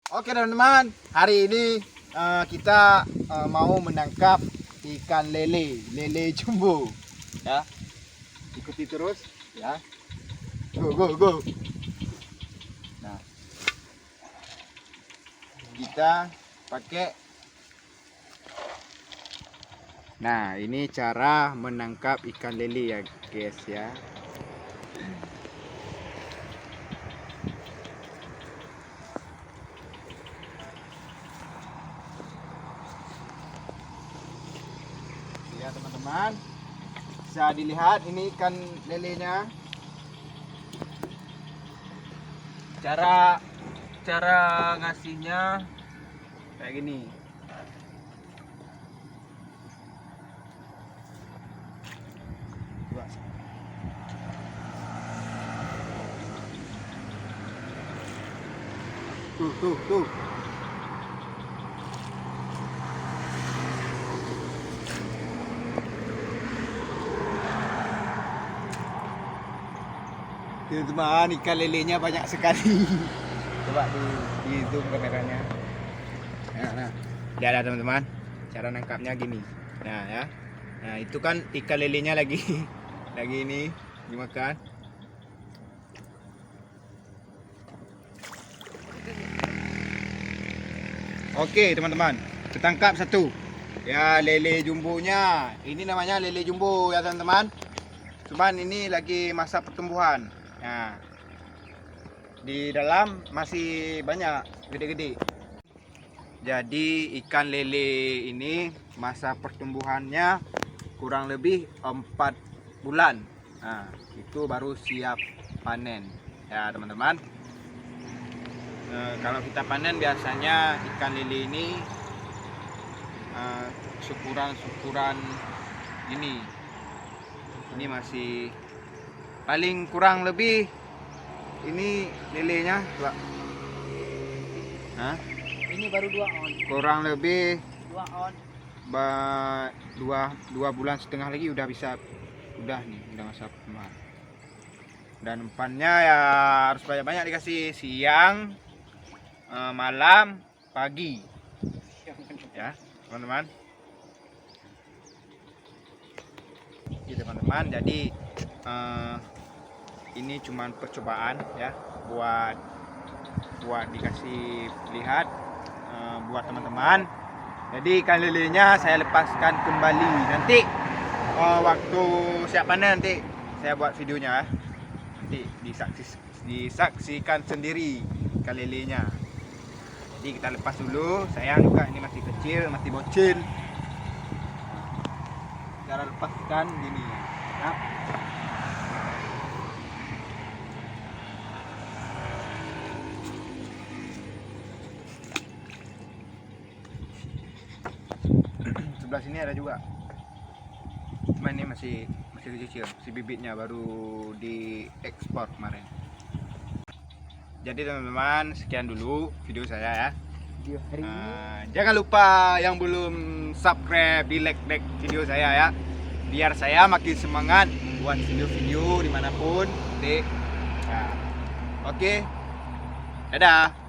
Oke teman-teman, hari ini kita mau menangkap ikan lele jumbo. Ya, ikuti terus, ya. Go. Nah, kita pakai. Nah, ini cara menangkap ikan lele ya, guys ya. Ya teman-teman, bisa dilihat ini ikan lelenya. Cara ngasihnya kayak gini. Tuh. Teman-teman, ikan lelenya banyak sekali. Coba di zoom kameranya. Nah, ada teman-teman. Cara nangkapnya gini. Nah, ya. Nah, itu kan ikan lelenya lagi ini dimakan. Oke, teman-teman. Ketangkap satu. Ya, lele jumbonya. Ini namanya lele jumbo ya, teman-teman. Cuman ini lagi masa pertumbuhan. Nah, di dalam masih banyak gede-gede. Jadi ikan lele ini masa pertumbuhannya kurang lebih 4 bulan. Nah, itu baru siap panen. Ya, teman-teman. Kalau kita panen biasanya ikan lele ini syukuran ini masih paling kurang lebih ini lelenya Ini baru 2 on. kurang lebih 2 on. 2 bulan setengah lagi udah masa pertumbuhan. Dan umpannya ya harus banyak-banyak dikasih, siang, malam, pagi ya teman-teman. Oke teman-teman, jadi ini cuman percobaan ya buat dikasih lihat buat teman-teman. Jadi ikan lelenya saya lepaskan kembali nanti waktu siap panen, nanti saya buat videonya, nanti disaksikan sendiri ikan lelenya. Jadi kita lepas dulu, sayang juga ini masih kecil, masih bocil. Cara lepaskan gini ya. Sebelah sini ada juga, cuman ini masih kecil, si bibitnya baru diekspor kemarin. Jadi teman-teman, sekian dulu video saya ya. Video hari ini. Jangan lupa yang belum subscribe, di like video saya ya, biar saya makin semangat buat video-video dimanapun. Oke, dadah.